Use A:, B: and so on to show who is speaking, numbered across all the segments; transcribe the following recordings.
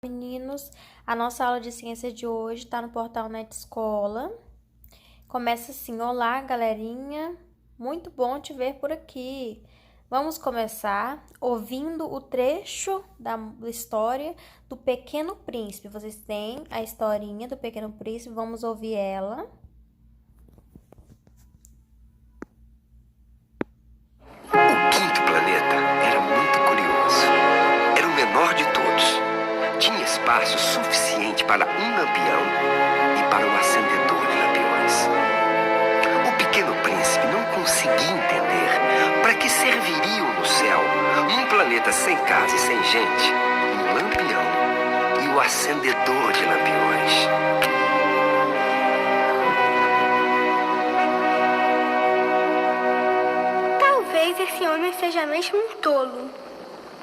A: Meninos, a nossa aula de ciência de hoje está no portal Net Escola. Começa assim: olá, galerinha, muito bom te ver por aqui. Vamos começar ouvindo o trecho da história do Pequeno Príncipe. Vocês têm a historinha do Pequeno Príncipe, vamos ouvir ela.
B: O quinto planeta era muito curioso. Era o menor de todos. Tinha espaço suficiente para um lampião e para um acendedor de lampiões. O Pequeno Príncipe não conseguia entender para que serviriam no céu, num planeta sem casa e sem gente, um lampião e o acendedor de lampiões.
C: Talvez esse homem seja mesmo um tolo.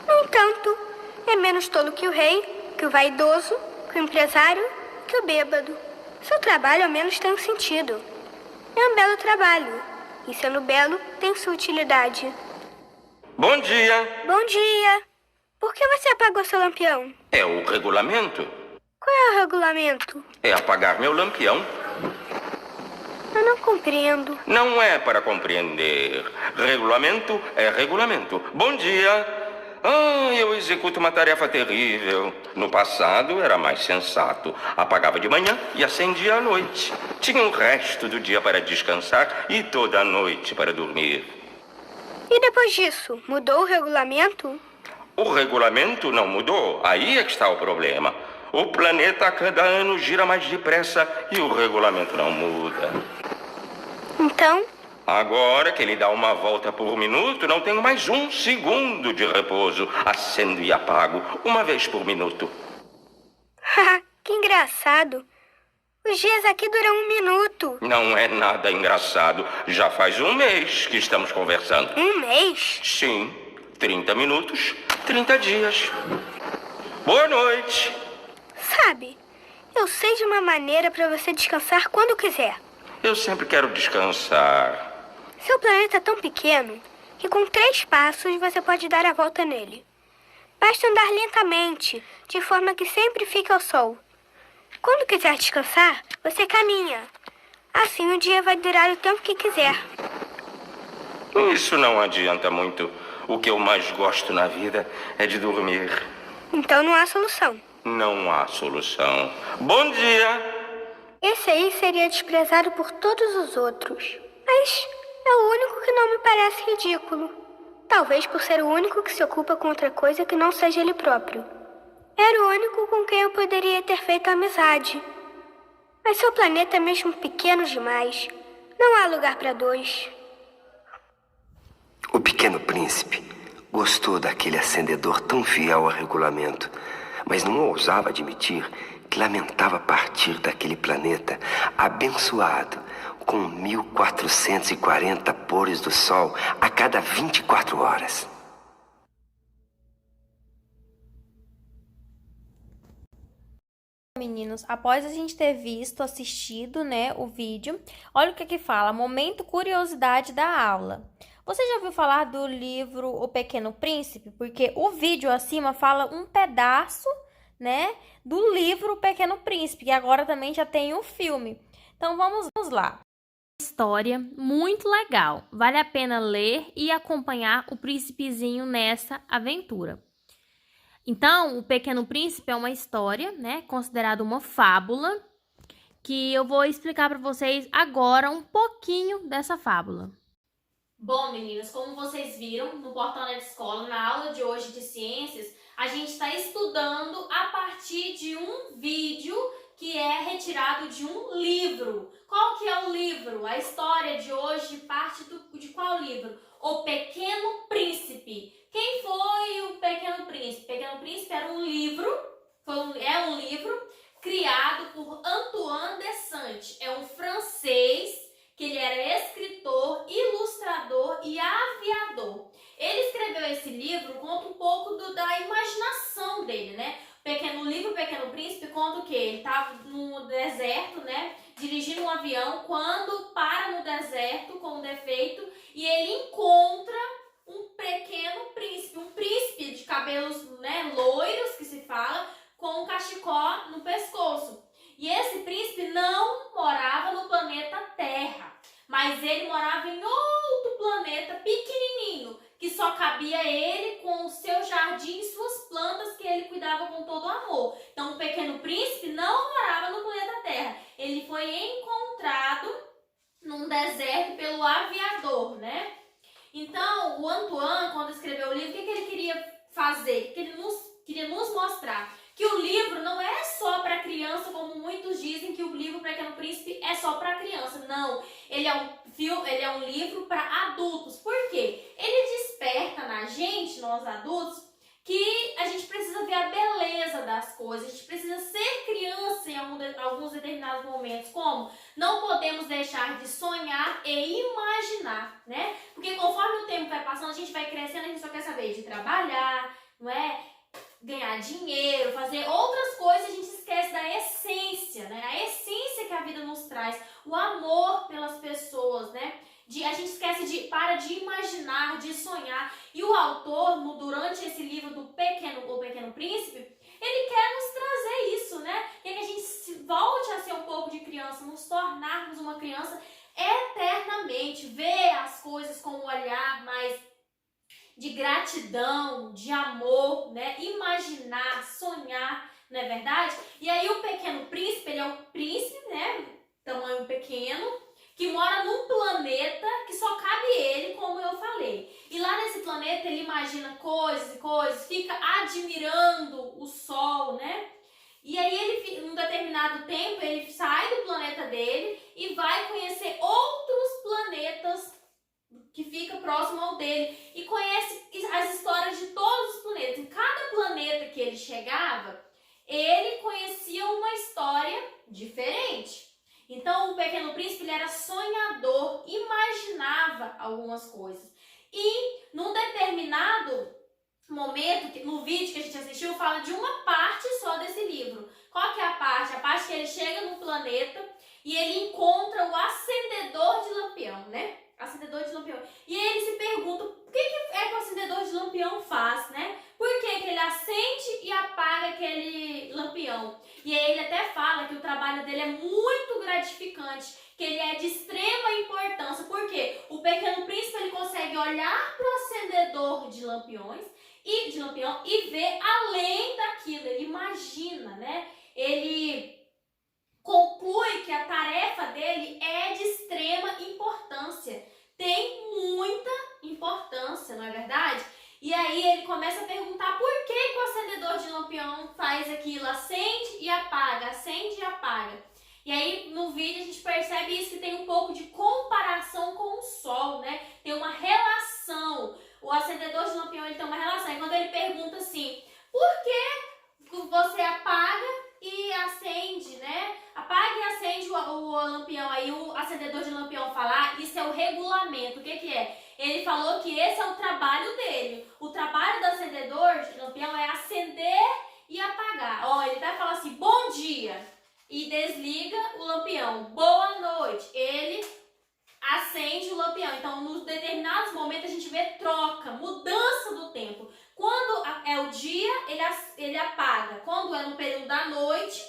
C: No entanto, é menos tolo que o rei, que o vaidoso, que o empresário, que o bêbado. Seu trabalho ao menos tem um sentido. É um belo trabalho, e sendo belo, tem sua utilidade.
D: Bom dia!
C: Bom dia! Por que você apagou seu lampião?
D: É o regulamento.
C: Qual é o regulamento?
D: É apagar meu lampião.
C: Eu não compreendo.
D: Não é para compreender. Regulamento é regulamento. Bom dia! Eu executo uma tarefa terrível. No passado era mais sensato. Apagava de manhã e acendia à noite. Tinha o resto do dia para descansar e toda a noite para dormir.
C: E depois disso, mudou o regulamento?
D: O regulamento não mudou. Aí é que está o problema. O planeta a cada ano gira mais depressa e o regulamento não muda.
C: Então,
D: Agora que ele dá uma volta por minuto, não tenho mais um segundo de repouso. Acendo e apago, uma vez por minuto.
C: que engraçado. Os dias aqui duram 1 minuto.
D: Não é nada engraçado. Já faz um mês que estamos conversando.
C: 1 mês?
D: Sim, 30 minutos, 30 dias. Boa noite.
C: Sabe, eu sei de uma maneira para você descansar quando quiser.
D: Eu sempre quero descansar.
C: Seu planeta é tão pequeno que com 3 passos você pode dar a volta nele. Basta andar lentamente, de forma que sempre fique ao sol. Quando quiser descansar, você caminha. Assim o dia vai durar o tempo que quiser.
D: Isso não adianta muito. O que eu mais gosto na vida é de dormir.
C: Então não há solução.
D: Não há solução. Bom dia!
C: Esse aí seria desprezado por todos os outros. Mas é o único que não me parece ridículo. Talvez por ser o único que se ocupa com outra coisa que não seja ele próprio. Era o único com quem eu poderia ter feito amizade. Mas seu planeta é mesmo pequeno demais. Não há lugar para 2.
B: O Pequeno Príncipe gostou daquele acendedor tão fiel ao regulamento, mas não ousava admitir que lamentava partir daquele planeta abençoado com 1440 pôres do sol a cada 24 horas.
A: Meninos, após a gente ter assistido, né, o vídeo, olha o que fala: momento curiosidade da aula. Você já ouviu falar do livro O Pequeno Príncipe? Porque o vídeo acima fala um pedaço, né, do livro O Pequeno Príncipe, e agora também já tem o filme. Então vamos lá. História muito legal. Vale a pena ler e acompanhar o príncipezinho nessa aventura. Então, O Pequeno Príncipe é uma história, né, considerada uma fábula, que eu vou explicar para vocês agora um pouquinho dessa fábula. Bom, meninas, como vocês viram no portal da escola, na aula de hoje de ciências, a gente está estudando a partir de um vídeo que é retirado de um livro. Qual que é o livro? A história de hoje parte de qual livro? O Pequeno Príncipe. Quem foi o Pequeno Príncipe? O Pequeno Príncipe era um livro, é um livro criado por Antoine de Saint. É um francês que ele era escritor, ilustrador e aviador. Ele escreveu esse livro, conta um pouco da imaginação dele, né? O livro Pequeno Príncipe conta o quê? Ele estava no deserto, né? Dirigindo um avião, quando para no deserto com um defeito e ele encontra um pequeno príncipe, um príncipe de cabelos, né, loiros, que se fala, com um cachorro cachecol no pescoço. E esse príncipe não morava no planeta Terra, mas ele morava em outro planeta pequenininho, que só cabia ele com o seu jardim e suas plantas que ele cuidava com todo amor. Então o Pequeno Príncipe não morava no planeta Terra. Ele foi encontrado num deserto pelo aviador, né? Então o Antoine, quando escreveu o livro, o que ele queria fazer? O que ele queria nos mostrar? Que o livro não é só para criança, como muitos dizem que o livro Pequeno Príncipe é só para criança. Não, ele é um livro para adultos. Por quê? Ele desperta na gente, nós adultos, que a gente precisa ver a beleza das coisas, a gente precisa ser criança em alguns determinados momentos, como não podemos deixar de sonhar e imaginar, né? Porque conforme o tempo vai passando, a gente vai crescendo, a gente só quer saber de trabalhar, não é? Ganhar dinheiro, fazer outras coisas, a gente esquece da essência, né? A essência que a vida nos traz, o amor pelas pessoas, né? A gente esquece para de imaginar, de sonhar. E o autor, durante esse livro do O Pequeno Príncipe, ele quer nos trazer isso, né? Quer que a gente volte a ser um pouco de criança, nos tornarmos uma criança eternamente, ver as coisas com um olhar mais de gratidão, de amor, né? Imaginar, sonhar, não é verdade? E aí o Pequeno Príncipe, ele é um príncipe, né? Tamanho pequeno, que mora num planeta que só cabe ele, como eu falei. E lá nesse planeta ele imagina coisas e coisas, fica admirando o sol, né? E aí ele, num determinado tempo, ele sai do planeta dele e vai conhecer outros planetas que fica próximo ao dele e conhece as histórias de todos os planetas. Em cada planeta que ele chegava, ele conhecia uma história diferente. Então o Pequeno Príncipe, ele era sonhador, imaginava algumas coisas. E num determinado momento, no vídeo que a gente assistiu, fala de uma parte só desse livro. Qual que é a parte? A parte que ele chega no planeta e ele encontra o acendedor de lampião, né? Acendedor de lampião. E aí ele se pergunta, o que é que o acendedor de lampião faz, né? Por que ele acende e apaga aquele lampião? E aí ele até fala que o trabalho dele é muito gratificante, que ele é de extrema importância, porque o Pequeno Príncipe, ele consegue olhar para o acendedor de lampião e ver além daquilo, ele imagina, né? Ele conclui que a tarefa dele é de extrema importância, tem muita importância, não é verdade? E aí ele começa a perguntar por que o acendedor de lampião faz aquilo, acende e apaga, acende e apaga. E aí no vídeo a gente percebe isso, que tem um pouco de comparação com o sol, né? Tem uma relação, o acendedor de lampião, ele tem uma relação. E quando ele pergunta assim, por que você apaga e acende, né? Apaga e acende o lampião. Aí o acendedor de lampião fala, isso é o regulamento. O que é? Ele falou que esse é o trabalho dele. O trabalho do acendedor de lampião é acender e apagar. Ó, ele vai falar assim, bom dia, e desliga o lampião. Boa noite. Ele acende o lampião. Então, nos determinados momentos, a gente vê troca, mudança do tempo. Quando é o dia, ele apaga. Quando é no período da noite,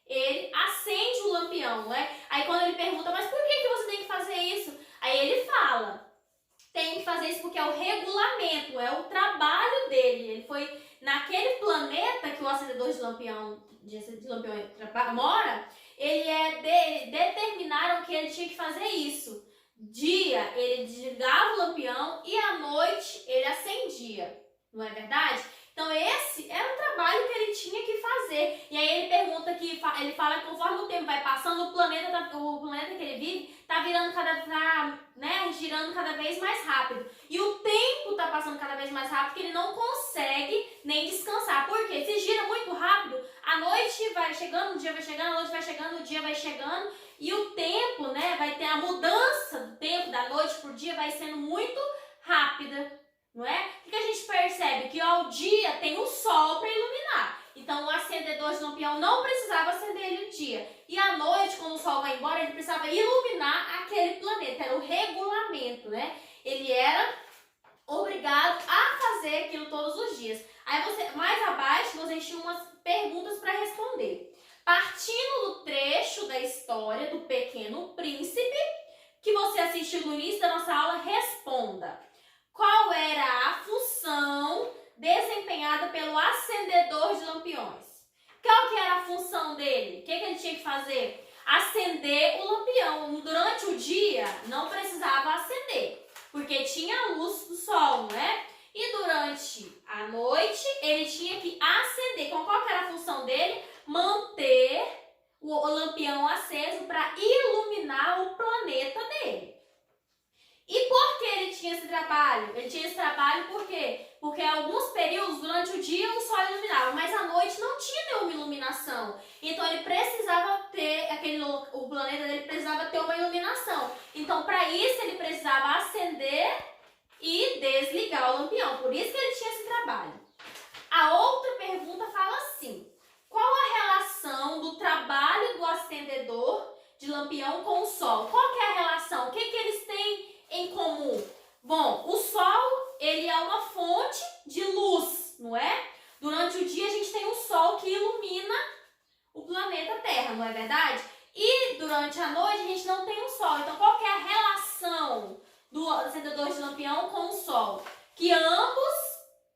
A: ele acende o lampião, né? Aí quando ele pergunta, mas por que você tem que fazer isso? Aí ele fala, tem que fazer isso porque é o regulamento, é o trabalho dele. Ele foi naquele planeta que o acendedor de lampião mora, determinaram que ele tinha que fazer isso. Dia, ele desligava o lampião e à noite ele acendia, não é verdade? Então esse era o trabalho que ele tinha que fazer. E aí ele pergunta ele fala que conforme o tempo vai passando, o planeta que ele vive tá virando girando cada vez mais rápido. E o tempo tá passando cada vez mais rápido, que ele não consegue nem descansar. Por quê? Se gira muito rápido, a noite vai chegando, o dia vai chegando, a noite vai chegando, o dia vai chegando, e o tempo, né, vai ter a mudança do tempo da noite pro dia, vai sendo muito rápida. Não é? O que a gente percebe? Que ao dia tem o sol para iluminar. Então o acendedor de lampião não precisava acender ele no dia. E à noite, quando o sol vai embora, ele precisava iluminar aquele planeta. Era o regulamento, né? Ele era obrigado a fazer aquilo todos os dias. Aí mais abaixo, vocês tinham umas perguntas para responder. Partindo do trecho da história do Pequeno Príncipe, que você assistiu no início da nossa aula, responda. Qual era a função desempenhada pelo acendedor de lampiões? Qual que era a função dele? O que ele tinha que fazer? Acender o lampião. Durante o dia, não precisava acender, porque tinha a luz do sol, não é? E durante a noite, ele tinha que acender. Então, qual que era a função dele? Manter o lampião aceso para iluminar o planeta dele. E por que ele tinha esse trabalho? Ele tinha esse trabalho por quê? Porque em alguns períodos, durante o dia, o sol iluminava, mas à noite não tinha nenhuma iluminação. Então, ele precisava ter, o planeta dele precisava ter uma iluminação. Então, para isso, ele precisava acender e desligar o lampião. Por isso que ele tinha esse trabalho. A outra pergunta fala assim: qual a relação do trabalho do acendedor de lampião com o sol? Qual que é a relação? O que eles têm em comum? Bom, o sol, ele é uma fonte de luz, não é? Durante o dia a gente tem o sol que ilumina o planeta Terra, não é verdade? E durante a noite a gente não tem o sol. Então, qual que é a relação do acendedor de lampião com o sol? Que ambos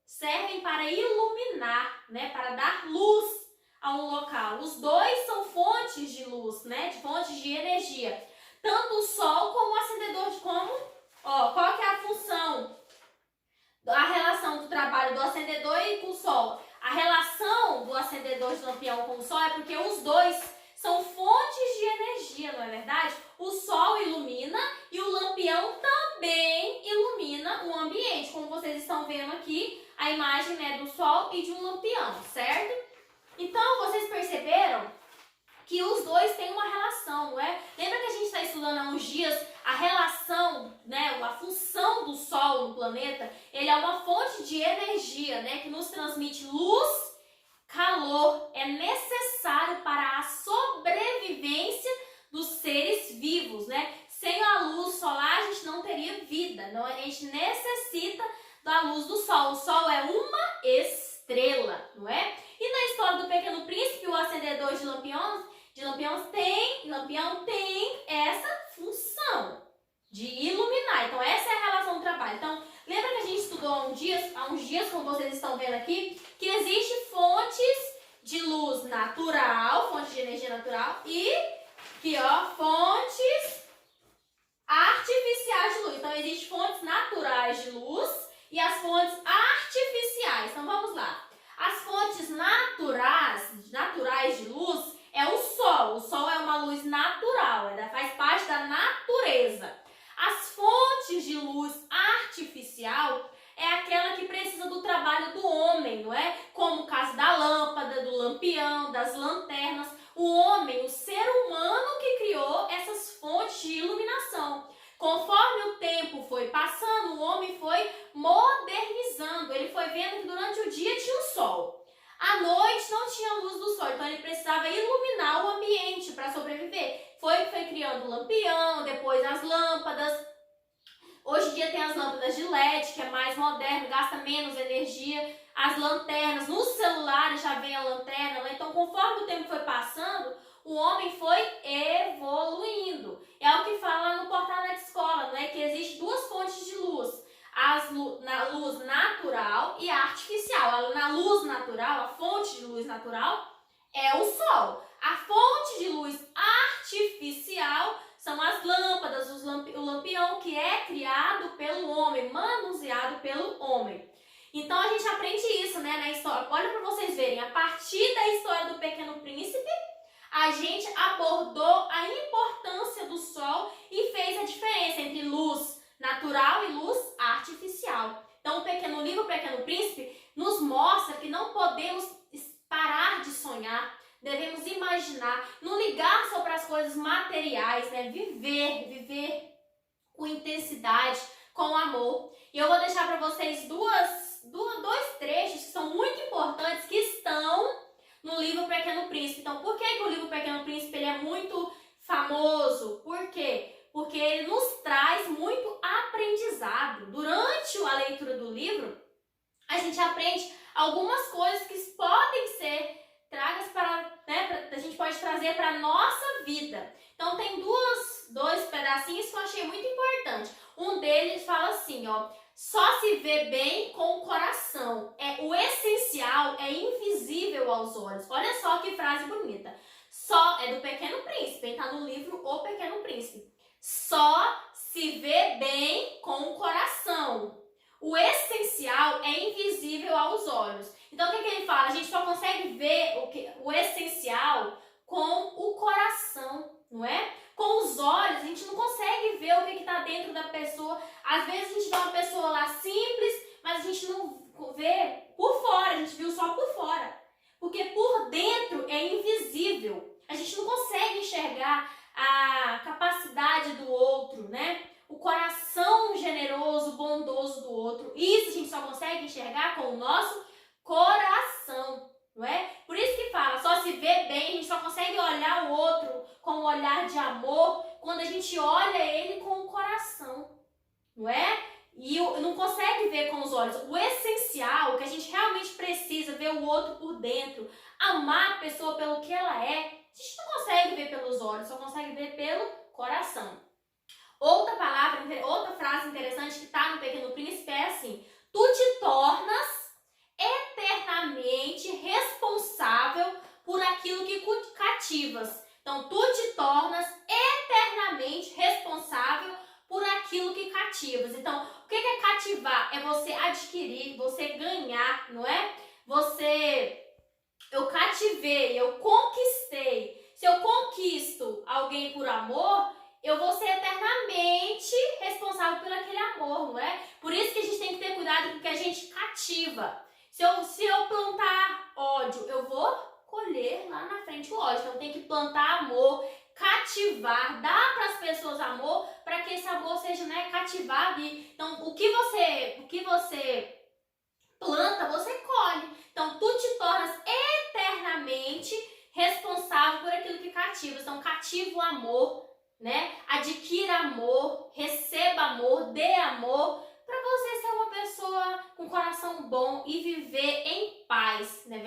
A: servem para iluminar, né? Para dar luz a um local. Os dois são fontes de luz, né? De fontes de energia. Tanto o sol como o acendedor de qual que é a função? A relação do trabalho do acendedor e com o sol. A relação do acendedor de lampião com o sol é porque os dois são fontes de energia, não é verdade? O sol ilumina e o lampião também ilumina o ambiente. Como vocês estão vendo aqui, a imagem, né, do sol e de um lampião, certo? Então, vocês perceberam que os dois têm uma relação, não é? Lembra que a gente está estudando há uns dias a relação, né, a função do Sol no planeta? Ele é uma fonte de energia, né, que nos transmite luz, calor. É necessário para a sobrevivência dos seres vivos, né? Sem a luz solar a gente não teria vida, não? A gente necessita da luz do Sol. O Sol é uma estrela, não é? E na história do Pequeno Príncipe, o acendedor de lampião tem essa função de iluminar. Então, essa é a relação do trabalho. Então, lembra que a gente estudou há uns dias, como vocês estão vendo aqui, que existem fontes de luz natural, fontes de energia natural, e aqui, ó, fontes artificiais de luz. Então, existem fontes naturais de luz e as fontes artificiais. Então, vamos lá. As fontes naturais de luz é o sol. O sol é uma luz natural, faz parte da natureza. As fontes de luz artificial é aquela que precisa do trabalho do homem, não é? Como o caso da lâmpada, do lampião, das lanternas. O homem, o ser humano que criou essas fontes de iluminação. Conforme o tempo foi passando, o homem foi modernizando. Ele foi vendo que durante o dia tinha o sol. À noite não tinha luz do sol, então ele precisava iluminar o ambiente para sobreviver. Foi criando o lampião, depois as lâmpadas. Hoje em dia tem as lâmpadas de LED, que é mais moderno, gasta menos energia. As lanternas, nos celulares já vem a lanterna, né? Então, conforme o tempo foi passando, o homem foi evoluindo. É o que fala no portal da escola, não é? Que existe duas fontes de luz. Na luz natural e artificial. Na luz natural, a fonte de luz natural é o sol. A fonte de luz artificial são as lâmpadas, o lampião, que é criado pelo homem, manuseado pelo homem. Então a gente aprende isso, né, na história. Olha para vocês verem, a partir da história do Pequeno Príncipe, a gente abordou a importância do sol e fez a diferença entre luz natural e luz artificial. Então o livro Pequeno Príncipe nos mostra que não podemos parar de sonhar, devemos imaginar, não ligar só para as coisas materiais, né? Viver com intensidade, com amor. E eu vou deixar para vocês dois trechos que são muito importantes, que estão no livro Pequeno Príncipe. Então, por que o livro Pequeno Príncipe ele é muito famoso? Por quê? Porque ele nos traz muito aprendizado. Durante a leitura do livro, a gente aprende algumas coisas que podem ser tragas a gente pode trazer para nossa vida. Então tem dois pedacinhos que eu achei muito importante. Um deles fala assim, ó, só se vê bem com o coração. O essencial é invisível aos olhos. Olha só que frase bonita. Só é do Pequeno Príncipe, hein? Tá no livro O Pequeno Príncipe. Só se vê bem com o coração. O essencial é invisível aos olhos. Então, o que ele fala? A gente só consegue ver o essencial com o coração, não é? Com os olhos, a gente não consegue ver o que está dentro da pessoa. Às vezes, a gente vê uma pessoa lá simples, mas a gente não vê por fora, a gente viu só por fora. Porque por dentro é invisível. A gente não consegue enxergar a capacidade do outro, né? O coração generoso, bondoso do outro. Isso a gente só consegue enxergar com o nosso coração, não é? Por isso que fala, só se vê bem, a gente só consegue olhar o outro com um olhar de amor quando a gente olha ele com o coração, não é? E não consegue ver com os olhos. O essencial, o que a gente realmente precisa, ver o outro por dentro, amar a pessoa pelo que ela é, a gente não consegue ver pelos olhos, só consegue ver pelo coração. Outra frase interessante que está no Pequeno Príncipe é assim: tu te tornas eternamente responsável por aquilo que cativas. Então, tu te tornas eternamente responsável por aquilo que cativas. Então, o que é cativar? É você adquirir, você ganhar, não é? Eu cativei, eu conquistei. Se eu conquisto alguém por amor, eu vou ser eternamente responsável por aquele amor, não é? Por isso que a gente tem que ter cuidado com o que a gente cativa. Se eu plantar ódio, eu vou colher lá na frente o ódio. Então tem que plantar amor, cativar, dar para as pessoas amor, para que esse amor seja, né, cativado. Então o que você planta, você colhe. Então tu te tornas eternamente responsável por aquilo que cativa. Então cativa o amor, né? Adquira amor, receba amor, dê amor, para você ser uma pessoa com coração bom e viver em paz, não é